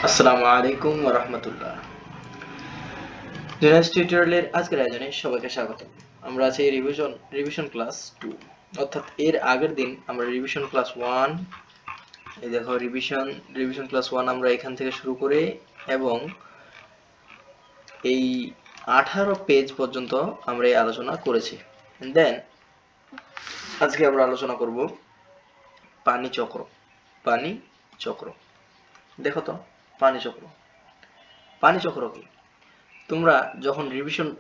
আসসালামু আলাইকুম ওয়া রাহমাতুল্লাহ। জেনারেল টিউটোরিয়ালের আজকের আয়োজনে সবাইকে স্বাগত। আমরা আছি রিভিশন ক্লাস 2, অর্থাৎ এর আগের দিন আমরা রিভিশন ক্লাস 1, এই দেখো রিভিশন ক্লাস 1 আমরা এখান থেকে শুরু করে এবং এই 18 পেজ পর্যন্ত আমরা এই আলোচনা করেছি। দেন আজকে আমরা আলোচনা করব পানি চক্র। পানি চক্র, দেখো তো পানি চক্র কি? তোমরা যখন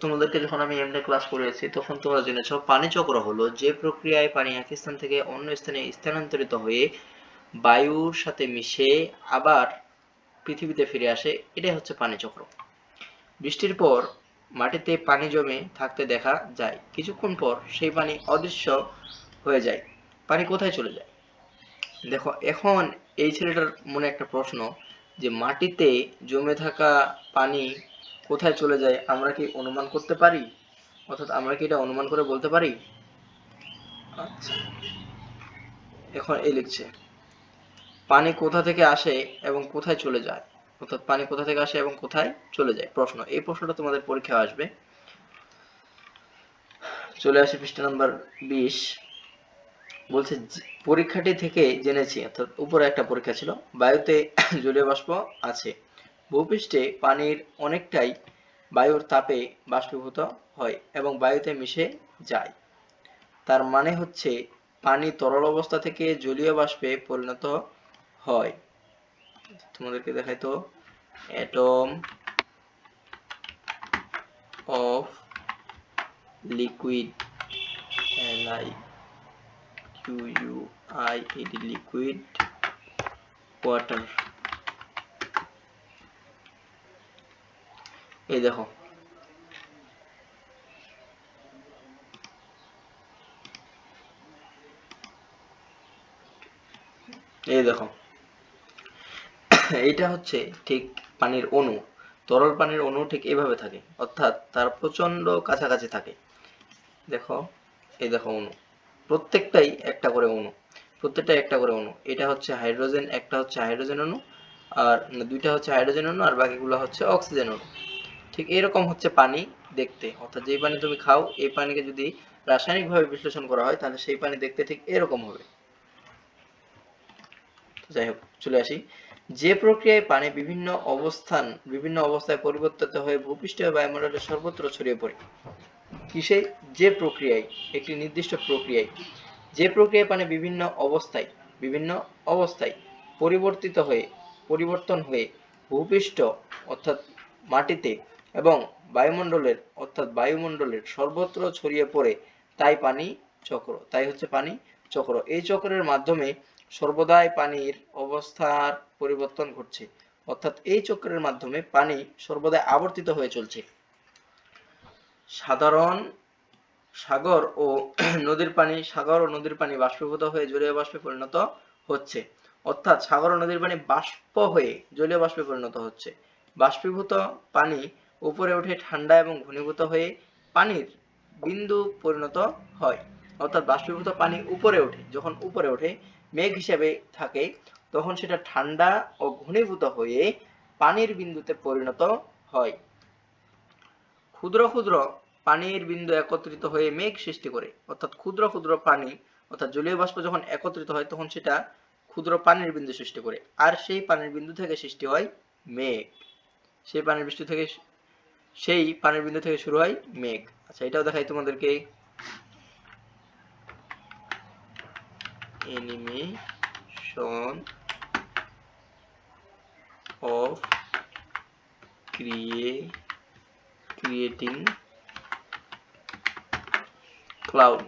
তোমাদেরকে যখন আমি এমনি ক্লাস করেছি তখন তোমরা জেনেছো পানি চক্র হলো যে প্রক্রিয়ায় পানি এক স্থান থেকে অন্য স্থানে স্থানান্তরিত হয়ে বায়ুর সাথে মিশে আবার পৃথিবীতে ফিরে আসে, এটাই হচ্ছে পানি চক্র। বৃষ্টির পর মাটিতে পানি জমে থাকতে দেখা যায়, কিছুক্ষণ পর সেই পানি অদৃশ্য হয়ে যায়। পানি কোথায় চলে যায়? দেখো, এখন এই ছেলেটার মনে একটা প্রশ্ন যে মাটিতে জমে থাকা পানি কোথায় চলে যায়, আমরা কি অনুমান করতে পারি? অর্থাৎ আমরা কি এটা অনুমান করে বলতে পারি? আচ্ছা, এখন এই লিখছে পানি কোথা থেকে আসে এবং কোথায় চলে যায়। অর্থাৎ পানি কোথা থেকে আসে এবং কোথায় চলে যায়, প্রশ্ন। এই প্রশ্নটা তোমাদের পরীক্ষায় আসবে। চলে আসে পৃষ্ঠা নাম্বার 20। বলছে পরীক্ষাটি থেকে জেনেছি, অর্থাৎ উপরে একটা পরীক্ষা ছিল, বায়ুতে জলীয় বাষ্প আছে, ভূপৃষ্ঠে পানির অনেকটাই বায়ুর তাপে বাষ্পীভূত হয় এবং বায়ুতে মিশে যায়। তার মানে হচ্ছে পানি তরল অবস্থা থেকে জলীয় বাষ্পে পরিণত হয়। তোমাদেরকে দেখাই তো, atom of liquid, LIQUID, liquid water. এই দেখো, এই দেখো, এইটা হচ্ছে ঠিক পানির অণু। তরল পানির অণু ঠিক এইভাবে থাকে, অর্থাৎ তার প্রচন্ড কাছাকাছি থাকে। দেখো, এই দেখো অণু, প্রত্যেকটাই একটা করে অণু, এটা হচ্ছে হাইড্রোজেন, একটা হচ্ছে হাইড্রোজেন অণু, আর দুইটা হচ্ছে হাইড্রোজেন অণু, আর বাকিগুলো হচ্ছে অক্সিজেন অণু। ঠিক এরকম হচ্ছে পানি দেখতে, অর্থাৎ যে পানি তুমি খাও এই পানিকে যদি রাসায়নিকভাবে বিশ্লেষণ করা হয় তাহলে সেই পানি দেখতে ঠিক এরকম হবে। যাই হোক, চলে আসি। যে প্রক্রিয়ায় পানি বিভিন্ন অবস্থায় পরিবর্তিত হয়ে ভূপৃষ্ঠ ও বায়ুমণ্ডলের সর্বত্র ছড়িয়ে পড়ে। কিসে? যে প্রক্রিয়ায়, একটি নির্দিষ্ট প্রক্রিয়ায়, যে প্রক্রিয়ায় পানি বিভিন্ন অবস্থায় পরিবর্তন হয়ে ভূপৃষ্ঠ অর্থাৎ মাটিতে এবং বায়ুমণ্ডলের সর্বত্র ছড়িয়ে পড়ে, তাই হচ্ছে পানি চক্র। এই চক্রের মাধ্যমে সর্বদাই পানির অবস্থার পরিবর্তন ঘটছে, অর্থাৎ এই চক্রের মাধ্যমে পানি সর্বদাই আবর্তিত হয়ে চলছে। সাগর ও নদীর পানি বাষ্পীভূত হয়ে জলীয় বাষ্পে পরিণত হচ্ছে, অর্থাৎ সাগর ও নদীর পানি বাষ্প হয়ে জলীয় বাষ্পে পরিণত হচ্ছে। বাষ্পীভূত পানি উপরে উঠে ঠান্ডা এবং ঘনীভূত হয়ে পানির বিন্দু পরিণত হয়, অর্থাৎ বাষ্পীভূত পানি যখন উপরে ওঠে মেঘ হিসেবে থাকে, তখন সেটা ঠান্ডা ও ঘনীভূত হয়ে পানির বিন্দুতে পরিণত হয়। ক্ষুদ্র ক্ষুদ্র পানির বিন্দু একত্রিত হয়ে মেঘ সৃষ্টি করে, অর্থাৎ ক্ষুদ্র ক্ষুদ্র পানি অর্থাৎ জলীয় বাষ্প যখন একত্রিত হয় তখন সেটা ক্ষুদ্র পানির বিন্দু সৃষ্টি করে, আর সেই পানির বিন্দু থেকে সৃষ্টি হয় মেঘ। সেই পানির বিন্দু থেকে শুরু হয় মেঘ। আচ্ছা, এটাও দেখাই তোমাদেরকে, অ্যানিমেশন অফ ক্রিয়েটিং ক্লাউড।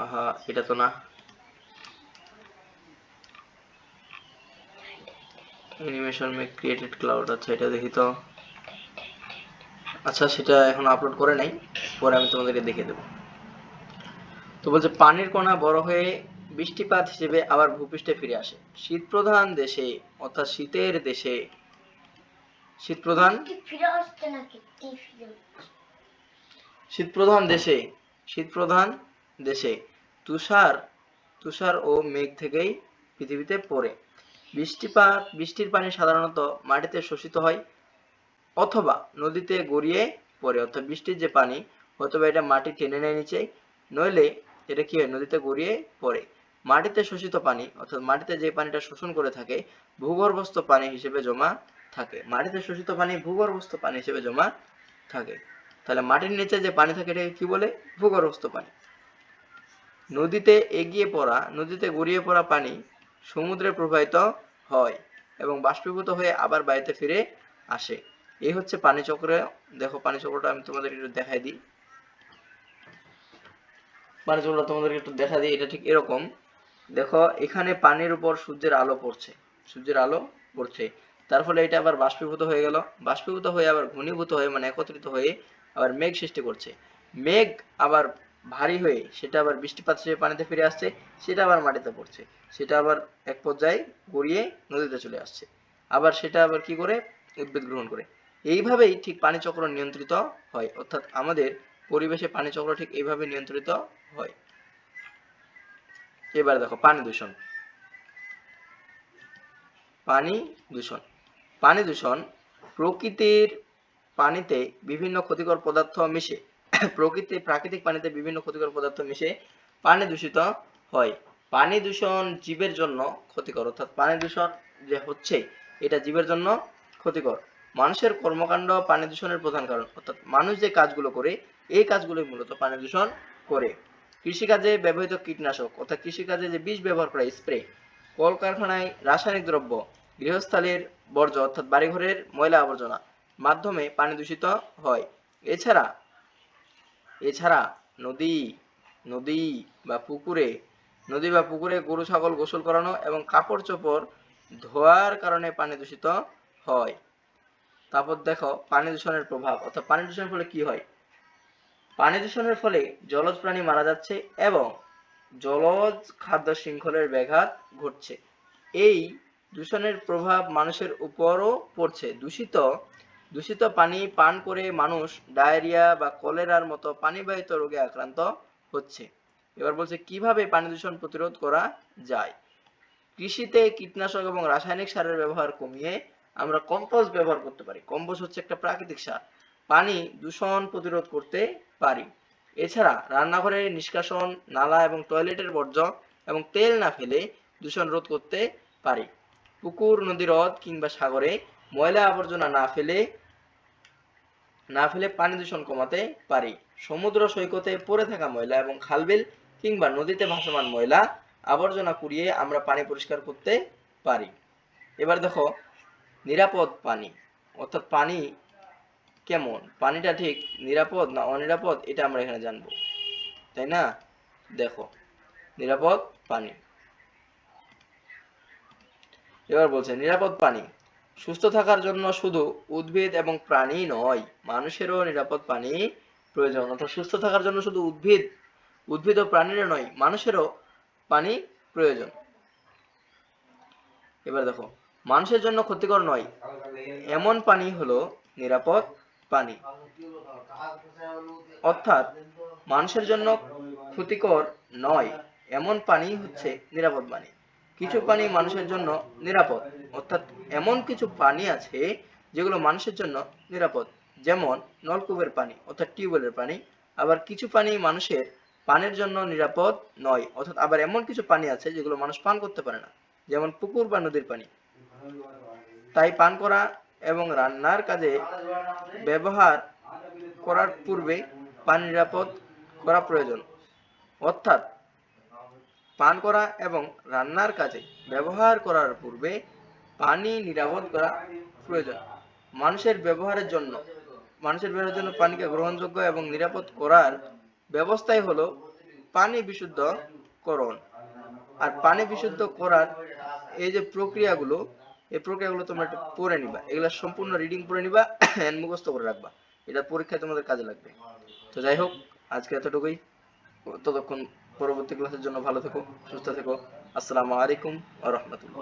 আহা, এটা তো না। অ্যানিমেশন মে ক্রিয়েটেড ক্লাউড, আচ্ছা এটা দেখি তো। আচ্ছা, সেটা এখন আপলোড করে নাই, পরে আমি তোমাদেরকে দেখিয়ে দেবো। তো বলছে পানির কণা বড় হয়ে বৃষ্টিপাত হিসেবে আবার ভূপৃষ্ঠে ফিরে আসে। শীতপ্রধান দেশে, অর্থাৎ শীতের দেশে, শীতপ্রধান দেশে তুষার তুষার ও মেঘ থেকেই পৃথিবীতে পড়ে। বৃষ্টির পানি সাধারণত মাটিতে শোষিত হয় অথবা নদীতে গড়িয়ে পড়ে, অর্থাৎ বৃষ্টির যে পানি অথবা এটা মাটি টেনে নেয় নিচে, নইলে এটা কি হয়, নদীতে গড়িয়ে পড়ে। মাটিতে শোষিত পানি অর্থাৎ মাটিতে যে পানিটা শোষণ করে থাকে ভূগর্ভস্থ পানি হিসেবে জমা থাকে। মাটিতে শোষিত পানি ভূগর্ভস্থ পানি হিসেবে জমা থাকে। তাহলে মাটির নিচে যে পানি থাকে এটাকে কি বলে? ভূগর্ভস্থ পানি। নদীতে গড়িয়ে পড়া পানি সমুদ্রে প্রবাহিত হয় এবং বাষ্পীভূত হয়ে আবার বাড়িতে ফিরে আসে। এই হচ্ছে পানি চক্র। দেখো পানি চক্রটা আমি তোমাদের একটু দেখাই দিই। পানি চক্রটা তোমাদেরকে একটু দেখা দিই। এটা ঠিক এরকম। দেখো এখানে পানির উপর সূর্যের আলো পড়ছে, তার ফলে এটা আবার বাষ্পীভূত হয়ে গেল, বাষ্পীভূত হয়ে আবার ঘনীভূত হয়ে মানে একত্রিত হয়ে আবার মেঘ সৃষ্টি করছে। মেঘ আবার ভারী হয়ে সেটা আবার বৃষ্টিপাত হিসেবে পানিতে ফিরে আসছে, সেটা আবার মাটিতে পড়ছে, সেটা আবার এক পর্যায়ে গড়িয়ে নদীতে চলে আসছে, আবার সেটা আবার কি করে? উদ্ভিদ গ্রহণ করে। এইভাবেই ঠিক পানি চক্র নিয়ন্ত্রিত হয়, অর্থাৎ আমাদের পরিবেশে পানি চক্র ঠিক এইভাবে নিয়ন্ত্রিত হয়। এবার দেখো পানি দূষণ। পানি দূষণ প্রকৃতির পানিতে বিভিন্ন ক্ষতিকর পদার্থ মিশে প্রাকৃতিক পানিতে বিভিন্ন ক্ষতিকর পদার্থ মিশে পানি দূষিত হয়। পানি দূষণ জীবের জন্য ক্ষতিকর, অর্থাৎ পানি দূষণ যে হচ্ছে এটা জীবের জন্য ক্ষতিকর। মানুষের কর্মকাণ্ড পানি দূষণের প্রধান কারণ, অর্থাৎ মানুষ যে কাজগুলো করে এই কাজগুলোই মূলত পানি দূষণ করে। কৃষিকাজে ব্যবহৃত কীটনাশক অর্থাৎ কৃষিকাজে যে বিষ ব্যবহার করা স্প্রে, কলকারখানায় রাসায়নিক দ্রব্য, গৃহস্থালির বর্জ্য অর্থাৎ বাড়িঘরের ময়লা আবর্জনা মাধ্যমে পানি দূষিত হয়। এছাড়া নদী বা পুকুরে গরু ছাগল গোসল করানো এবং কাপড় চোপড় ধোয়ার কারণে পানি দূষিত হয়। তারপর দেখো পানি দূষণের প্রভাব, অর্থাৎ পানি দূষণের ফলে কি হয়? পানি দূষণের ফলে জলজ প্রাণী মারা যাচ্ছে এবং জলজ খাদ্য শৃঙ্খলের ব্যাঘাত ঘটছে। এই দূষণের প্রভাব মানুষের উপরও পড়ছে। দূষিত পানি পান করে মানুষ ডায়রিয়া বা কলেরার মতো পানিবাহিত রোগে আক্রান্ত হচ্ছে। এবার বলছে কিভাবে পানি দূষণ প্রতিরোধ করা যায়। কৃষিতে কীটনাশক এবং রাসায়নিক সারের ব্যবহার কমিয়ে আমরা কম্পোস্ট ব্যবহার করতে পারি। কম্পোস্ট হচ্ছে একটা প্রাকৃতিক সার। পানি দূষণ প্রতিরোধ করতে পারি। এছাড়া রান্নাঘরের নিষ্কাশন নালা এবং টয়লেটের বর্জ্য এবং তেল না ফেলে দূষণ রোধ করতে পারি। পুকুর নদী হ্রদ কিংবা সাগরে ময়লা আবর্জনা না ফেলে পানি দূষণ কমাতে পারি। সমুদ্র সৈকতে পড়ে থাকা ময়লা এবং খালবিল কিংবা নদীতে ভাসমান ময়লা আবর্জনা কুড়িয়ে আমরা পানি পরিষ্কার করতে পারি। এবার দেখো নিরাপদ পানি, অর্থাৎ পানি কেমন, পানিটা ঠিক নিরাপদ না অনিরাপদ এটা আমরা এখানে জানবো, তাই না? দেখো নিরাপদ পানি। এবার বলছে নিরাপদ পানি সুস্থ থাকার জন্য শুধু উদ্ভিদ এবং প্রাণী নয়, মানুষেরও নিরাপদ পানি প্রয়োজন। অর্থাৎ সুস্থ থাকার জন্য শুধু উদ্ভিদ ও প্রাণীরও নয়, মানুষেরও পানি প্রয়োজন। এবার দেখো মানুষের জন্য ক্ষতিকর নয় এমন পানি হলো নিরাপদ পানি, অর্থাৎ মানুষের জন্য ক্ষতিকর নয় এমন পানি হচ্ছে নিরাপদ পানি। কিছু পানি মানুষের জন্য নিরাপদ, অর্থাৎ এমন কিছু পানি আছে যেগুলো মানুষের জন্য নিরাপদ, যেমন নলকূপের পানি অর্থাৎ টিউবওয়েলের পানি। আবার কিছু পানি মানুষের পানের জন্য নিরাপদ নয়, অর্থাৎ আবার এমন কিছু পানি আছে যেগুলো মানুষ পান করতে পারে না, যেমন পুকুর বা নদীর পানি। তাই পান করা এবং রান্নার কাজে ব্যবহার করার পূর্বে পানি নিরাপদ করা প্রয়োজন, অর্থাৎ পান করা এবং রান্নার কাজে ব্যবহার করার পূর্বে পানি নিরাপদ করা প্রয়োজন। মানুষের ব্যবহারের জন্য পানিকে গ্রহণযোগ্য এবং নিরাপদ করার ব্যবস্থাই হলো পানি বিশুদ্ধকরণ। আর পানি বিশুদ্ধ করার এই যে প্রক্রিয়াগুলো, এই প্রক্রিয়াগুলো তোমরা একটু পড়ে নিবা, এগুলা সম্পূর্ণ রিডিং পড়ে নিবা, মুখস্থ করে রাখবা, এটা পরীক্ষায় তোমাদের কাজে লাগবে। তো যাই হোক আজকে এতটুকুই। ততক্ষণ পরবর্তী ক্লাসের জন্য ভালো থেকো, সুস্থ থেকো। আসসালামু আলাইকুম ওয়া রাহমাতুল্লাহ।